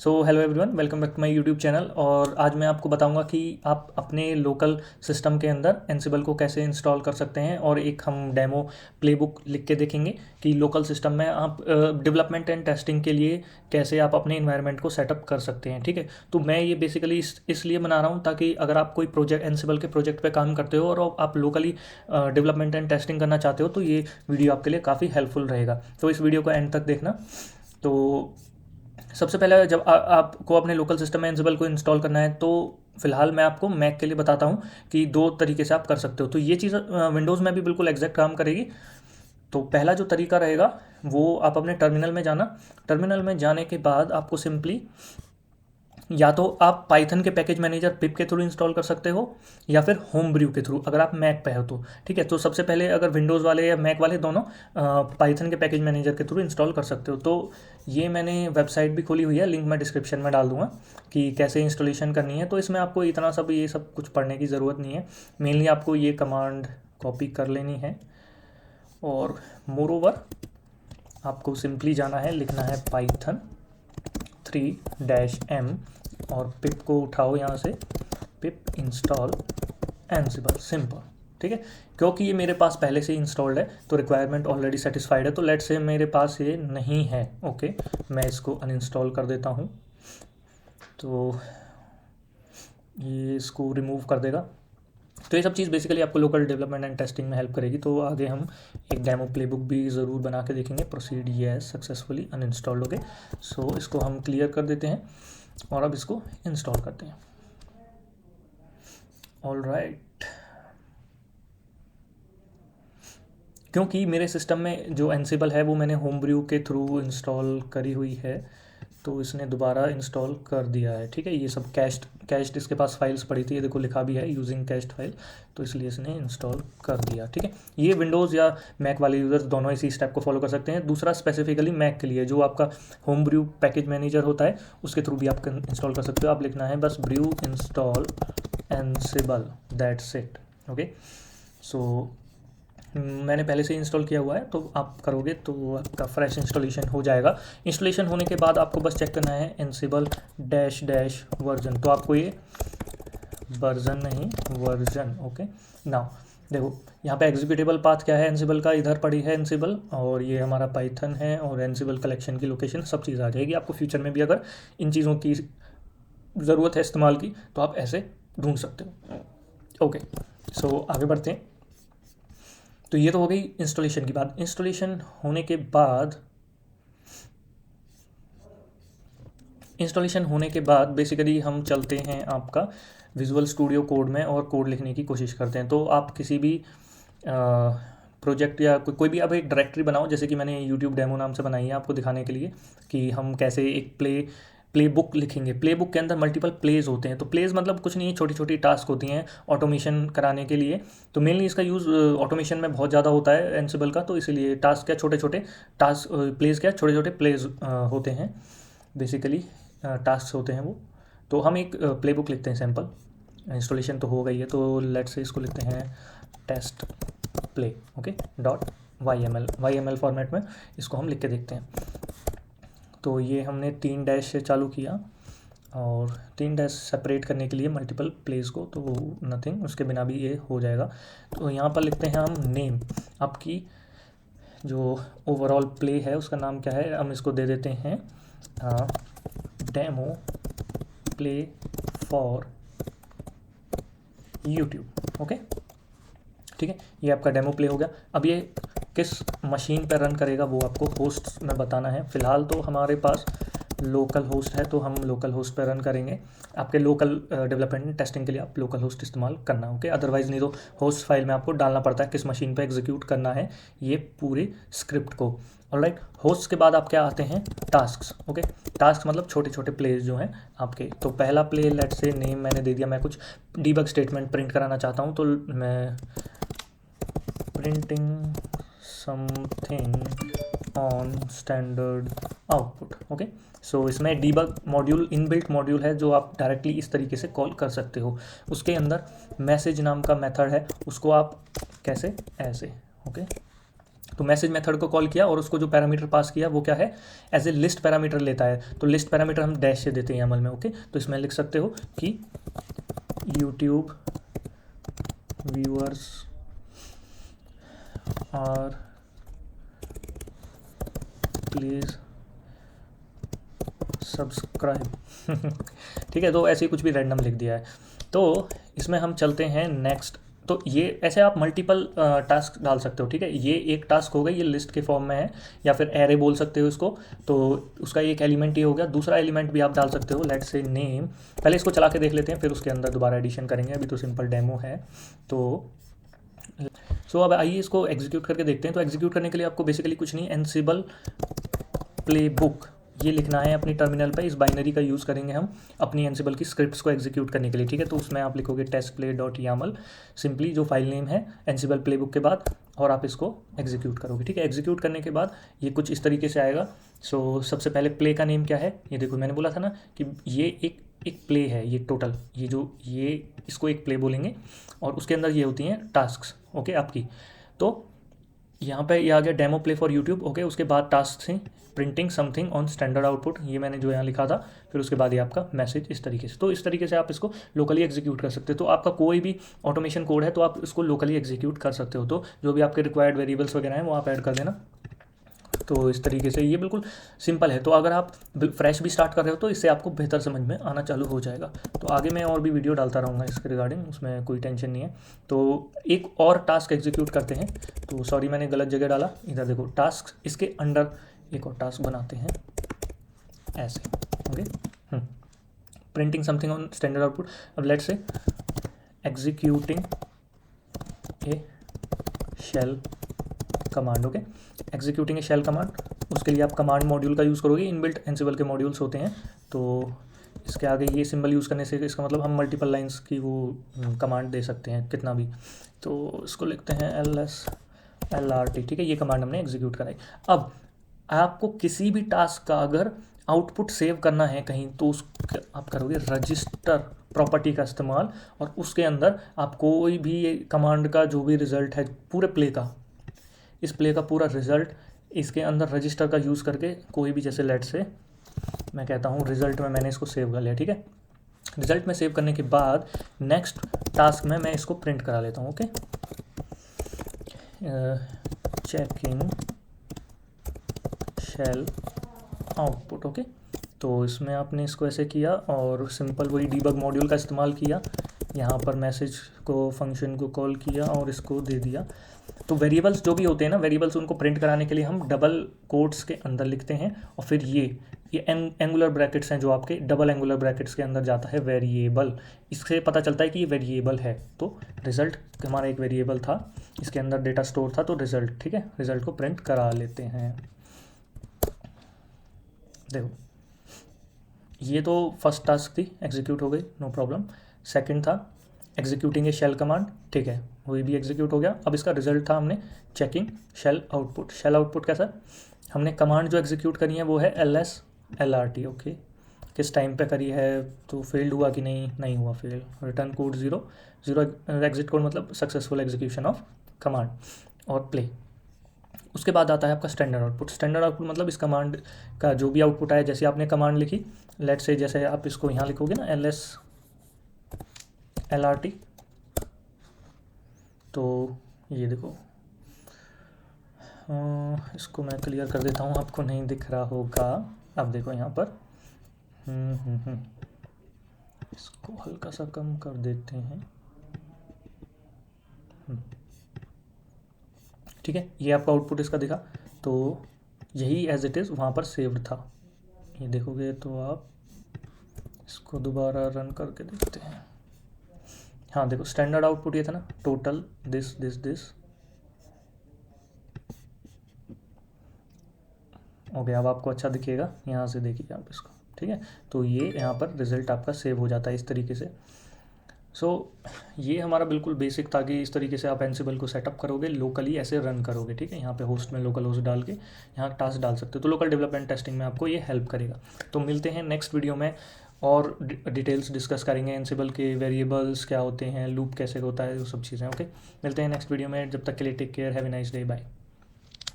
Hello everyone, welcome back to my YouTube channel. और आज मैं आपको बताऊंगा कि आप अपने लोकल सिस्टम के अंदर एंसिबल को कैसे इंस्टॉल कर सकते हैं। और एक हम डेमो प्लेबुक लिख के देखेंगे कि लोकल सिस्टम में आप डेवलपमेंट एंड टेस्टिंग के लिए कैसे आप अपने इन्वायरमेंट को सेटअप कर सकते हैं। ठीक है, तो मैं ये बेसिकली इसलिए बना रहा हूँ ताकि अगर आप कोई प्रोजेक्ट एंसिबल के प्रोजेक्ट पे काम करते हो और आप लोकली डेवलपमेंट एंड टेस्टिंग करना चाहते हो तो ये वीडियो आपके लिए काफ़ी हेल्पफुल रहेगा। तो इस वीडियो को एंड तक देखना। तो सबसे पहले जब आपको अपने लोकल सिस्टम में एंसिबल को इंस्टॉल करना है तो फिलहाल मैं आपको मैक के लिए बताता हूँ कि दो तरीके से आप कर सकते हो। तो ये चीज़ विंडोज़ में भी बिल्कुल एग्जैक्ट काम करेगी। तो पहला जो तरीका रहेगा वो आप अपने टर्मिनल में जाना। टर्मिनल में जाने के बाद आपको सिंपली या तो आप पाइथन के पैकेज मैनेजर पिप के थ्रू इंस्टॉल कर सकते हो या फिर होम ब्रू के थ्रू अगर आप मैक पे हो तो। ठीक है, तो सबसे पहले अगर विंडोज़ वाले या मैक वाले दोनों पाइथन के पैकेज मैनेजर के थ्रू इंस्टॉल कर सकते हो। तो ये मैंने वेबसाइट भी खोली हुई है, लिंक मैं डिस्क्रिप्शन में डाल दूंगा कि कैसे इंस्टॉलेशन करनी है। तो इसमें आपको इतना सब ये सब कुछ पढ़ने की ज़रूरत नहीं है। मेनली आपको ये कमांड कॉपी कर लेनी है और मोरोवर आपको सिंपली जाना है, लिखना है पाइथन 3-m और पिप को उठाओ यहाँ से, पिप इंस्टॉल एंसिबल, सिंपल। ठीक है, क्योंकि ये मेरे पास पहले से इंस्टॉल्ड है तो रिक्वायरमेंट ऑलरेडी सेटिस्फाइड है। तो लेट्स से मेरे पास ये नहीं है, ओके, मैं इसको अनइंस्टॉल कर देता हूँ। तो ये इसको रिमूव कर देगा। तो ये सब चीज़ बेसिकली आपको लोकल डेवलपमेंट एंड टेस्टिंग में हेल्प करेगी। तो आगे हम एक डेमो प्लेबुक भी ज़रूर बना के देखेंगे। प्रोसीड यस सक्सेसफुली अनइंस्टॉल्ड हो गए। सो इसको हम क्लियर कर देते हैं और अब इसको इंस्टॉल करते हैं। ऑल राइट, क्योंकि मेरे सिस्टम में जो एंसिबल है वो मैंने होम ब्रू के थ्रू इंस्टॉल करी हुई है तो इसने दोबारा इंस्टॉल कर दिया है। ठीक है, ये सब कैश्ड इसके पास फाइल्स पड़ी थी, ये देखो लिखा भी है यूजिंग कैश्ड फाइल, तो इसलिए इसने इंस्टॉल कर दिया। ठीक है, ये विंडोज़ या मैक वाले यूज़र्स दोनों इसी स्टेप को फॉलो कर सकते हैं। दूसरा स्पेसिफिकली मैक के लिए जो आपका होम ब्रू पैकेज मैनेजर होता है उसके थ्रू भी आप इंस्टॉल कर सकते हो। आप लिखना है बस brew install ansible, that's it. Okay, so मैंने पहले से इंस्टॉल किया हुआ है तो आप करोगे तो आपका फ्रेश इंस्टॉलेशन हो जाएगा। इंस्टॉलेशन होने के बाद आपको बस चेक करना है एंसिबल डैश डैश वर्जन, तो आपको ये वर्जन नहीं वर्जन, ओके। नाउ देखो यहाँ पे एग्जीक्यूटेबल पाथ क्या है एंसिबल का, इधर पड़ी है एंसिबल और ये हमारा पाइथन है और एंसिबल कलेक्शन की लोकेशन सब चीज़ आ जाएगी। आपको फ्यूचर में भी अगर इन चीज़ों की ज़रूरत है इस्तेमाल की तो आप ऐसे ढूंढ सकते हो। ओके, सो आगे बढ़ते हैं। तो ये तो हो गई इंस्टॉलेशन की बात। इंस्टॉलेशन होने के बाद बेसिकली हम चलते हैं आपका विजुअल स्टूडियो कोड में और कोड लिखने की कोशिश करते हैं। तो आप किसी भी प्रोजेक्ट या कोई भी आप एक डायरेक्टरी बनाओ, जैसे कि मैंने यूट्यूब डेमो नाम से बनाई है आपको दिखाने के लिए कि हम कैसे एक प्ले बुक लिखेंगे। प्ले बुक के अंदर मल्टीपल प्लेज होते हैं। तो प्लेज मतलब कुछ नहीं है, छोटी छोटी टास्क होती हैं ऑटोमेशन कराने के लिए। तो मेनली इसका यूज़ ऑटोमेशन में बहुत ज़्यादा होता है एंसिबल का, तो इसीलिए टास्क क्या छोटे छोटे टास्क, प्लेज क्या छोटे छोटे प्लेज होते हैं, बेसिकली टास्क होते हैं वो। तो हम एक प्ले बुक लिखते हैं सैम्पल। इंस्टॉलेशन तो हो गई है तो लेट से इसको लिखते हैं test play, okay, dot YML format में इसको हम लिख के देखते हैं। तो ये हमने 3 डैश से चालू किया और 3 डैश सेपरेट करने के लिए मल्टीपल प्लेस को, तो नथिंग, उसके बिना भी ये हो जाएगा। तो यहाँ पर लिखते हैं हम नेम, आपकी जो ओवरऑल प्ले है उसका नाम क्या है, हम इसको दे देते हैं demo play for YouTube. Okay, ठीक है, ये आपका डेमो प्ले हो गया। अब ये किस मशीन पर रन करेगा वो आपको होस्ट में बताना है। फ़िलहाल तो हमारे पास लोकल होस्ट है तो हम लोकल होस्ट पर रन करेंगे। आपके लोकल डेवलपमेंट टेस्टिंग के लिए आप लोकल होस्ट इस्तेमाल करना, ओके। अदरवाइज़ नहीं तो होस्ट फाइल में आपको डालना पड़ता है किस मशीन पे एग्जीक्यूट करना है ये पूरी स्क्रिप्ट को। ऑलराइट, होस्ट के बाद आप क्या आते हैं टास्क्स, ओके। टास्क मतलब छोटे छोटे प्लेज जो हैं आपके। तो पहला प्ले लेट से नेम मैंने दे दिया, मैं कुछ डीबग स्टेटमेंट प्रिंट कराना चाहता हूँ तो मैं printing something on standard output, okay. So इसमें डीबग मॉड्यूल इनबिल्ट मॉड्यूल है जो आप डायरेक्टली इस तरीके से कॉल कर सकते हो। उसके अंदर मैसेज नाम का मेथड है, उसको आप कैसे ऐसे, ओके, तो मैसेज मेथड को कॉल किया और उसको जो पैरामीटर पास किया वो क्या है, एज ए लिस्ट पैरामीटर लेता है। तो लिस्ट पैरामीटर हम डैश से देते हैं YAML में। ओके, तो इसमें लिख सकते हो कि YouTube viewers are please subscribe ठीक है, तो ऐसे ही कुछ भी रैंडम लिख दिया है। तो इसमें हम चलते हैं नेक्स्ट। तो ये ऐसे आप मल्टीपल टास्क डाल सकते हो, ठीक है। ये एक टास्क हो गया, ये लिस्ट के फॉर्म में है, या फिर एरे बोल सकते हो इसको। तो उसका एक एलिमेंट ये हो गया। दूसरा एलिमेंट भी आप डाल सकते हो, लेट्स से नेम। पहले इसको चला के देख लेते हैं, फिर उसके अंदर दोबारा एडिशन करेंगे, अभी तो सिंपल डेमो है। तो अब आइए इसको एग्जीक्यूट करके देखते हैं। तो एग्जीक्यूट करने के लिए आपको बेसिकली कुछ नहीं, एनसिबल प्लेबुक ये लिखना है अपनी टर्मिनल पे। इस बाइनरी का यूज़ करेंगे हम अपनी एनसिबल की स्क्रिप्ट्स को एग्जीक्यूट करने के लिए, ठीक है। तो उसमें आप लिखोगे testplay.yaml, सिंपली जो फाइल नेम है एनसिबल प्लेबुक के बाद, और आप इसको एग्जीक्यूट करोगे, ठीक है। एग्जीक्यूट करने के बाद ये कुछ इस तरीके से आएगा। सो सबसे पहले प्ले का नेम क्या है, ये देखो मैंने बोला था ना कि ये एक प्ले है, ये टोटल ये इसको एक प्ले बोलेंगे, और उसके अंदर ये होती हैं टास्क्स, ओके आपकी। तो यहाँ पे ये आ गया demo play for YouTube, okay. उसके बाद टास्क हैं printing something on standard output, ये मैंने जो यहाँ लिखा था। फिर उसके बाद ये आपका मैसेज इस तरीके से। तो इस तरीके से आप इसको लोकली एग्जीक्यूट कर सकते हो। तो आपका कोई भी ऑटोमेशन कोड है तो आप इसको लोकली एग्जीक्यूट कर सकते हो। तो जो भी आपके रिक्वायर्ड वेरिएबल्स वगैरह हैं वो आप ऐड कर देना। तो इस तरीके से ये बिल्कुल सिंपल है। तो अगर आप फ्रेश भी स्टार्ट कर रहे हो तो इससे आपको बेहतर समझ में आना चालू हो जाएगा। तो आगे मैं और भी वीडियो डालता रहूँगा इसके रिगार्डिंग, उसमें कोई टेंशन नहीं है। तो एक और टास्क एग्जीक्यूट करते हैं। तो सॉरी मैंने गलत जगह डाला, इधर देखो टास्क, इसके अंडर एक और टास्क बनाते हैं ऐसे, okay. Printing something on standard output. अब let's say executing a shell command, okay. Executing a shell command, उसके लिए आप कमांड मॉड्यूल का यूज़ करोगे। इनबिल्ट एनसिबल के मॉड्यूल्स होते हैं। तो इसके आगे ये सिंबल यूज़ करने से इसका मतलब हम मल्टीपल लाइंस की वो कमांड दे सकते हैं कितना भी। तो इसको लिखते हैं LRT, ठीक है। ये कमांड हमने एग्जीक्यूट कराई। अब आपको किसी भी टास्क का अगर आउटपुट सेव करना है कहीं, तो उसका आप करोगे रजिस्टर प्रॉपर्टी का इस्तेमाल, और उसके अंदर आप कोई भी कमांड का जो भी रिजल्ट है पूरे प्ले का, इस प्ले का पूरा रिजल्ट इसके अंदर रजिस्टर का यूज़ करके कोई भी, जैसे लेट से मैं कहता हूँ रिजल्ट में मैंने इसको सेव कर लिया, ठीक है। रिजल्ट में सेव करने के बाद नेक्स्ट टास्क में मैं इसको प्रिंट करा लेता हूँ, okay. Checking shell output, okay. तो इसमें आपने इसको ऐसे किया और सिंपल वही डीबग मॉड्यूल का इस्तेमाल किया। यहाँ पर मैसेज को फंक्शन को कॉल किया और इसको दे दिया। तो वेरिएबल्स जो भी होते हैं ना, वेरिएबल्स उनको प्रिंट कराने के लिए हम डबल कोट्स के अंदर लिखते हैं, और फिर ये एंगुलर ब्रैकेट्स हैं जो आपके डबल एंगुलर ब्रैकेट्स के अंदर जाता है वेरिएबल। इससे पता चलता है कि ये वेरिएबल है। तो रिजल्ट हमारा एक वेरिएबल था, इसके अंदर डेटा स्टोर था, तो रिजल्ट, ठीक है। रिजल्ट को प्रिंट करा लेते हैं। देखो ये तो फर्स्ट टास्क थी, एग्जीक्यूट हो गई, नो प्रॉब्लम। सेकंड था एग्जीक्यूटिंग ए शेल कमांड, ठीक है, वही भी एग्जीक्यूट हो गया। अब इसका रिजल्ट था हमने checking shell output. Shell output कैसा, हमने कमांड जो एग्जीक्यूट करी है वो है LRT, ओके। किस टाइम पे करी है, तो फेल्ड हुआ कि नहीं हुआ, fail. Return code 0 exit code मतलब सक्सेसफुल एग्जीक्यूशन ऑफ कमांड, और प्ले। उसके बाद आता है आपका स्टैंडर्ड आउटपुट। स्टैंडर्ड आउटपुट मतलब इस कमांड का जो भी आउटपुट आया, जैसे आपने कमांड लिखी, लेट से जैसे आप इसको यहाँ लिखोगे ना LRT, तो ये देखो इसको मैं क्लियर कर देता हूँ, आपको नहीं दिख रहा होगा। अब देखो यहाँ पर इसको हल्का सा कम कर देते हैं, ठीक है। ये आपका आउटपुट इसका दिखा, तो यही एज इट इज़ वहाँ पर सेव्ड था। ये देखोगे तो आप इसको दोबारा रन करके देखते हैं। हाँ देखो स्टैंडर्ड आउटपुट ये था ना, टोटल दिस ओके। अब आपको अच्छा दिखेगा, यहाँ से देखिए आप इसको, ठीक है। तो ये यहाँ पर रिजल्ट आपका सेव हो जाता है इस तरीके से। ये हमारा बिल्कुल बेसिक था कि इस तरीके से आप एनसिबल को सेटअप करोगे, लोकली ऐसे रन करोगे, ठीक है। यहाँ पे होस्ट में लोकल होस्ट डाल के यहाँ टास्क डाल सकते हो, तो लोकल डेवलपमेंट टेस्टिंग में आपको ये हेल्प करेगा। तो मिलते हैं नेक्स्ट वीडियो में, और डिटेल्स डिस्कस करेंगे एनसिबल के, वेरिएबल्स क्या होते हैं, लूप कैसे होता है, वो सब चीज़ें, ओके। मिलते हैं नेक्स्ट वीडियो में, जब तक के लिए take care, have a nice day, bye.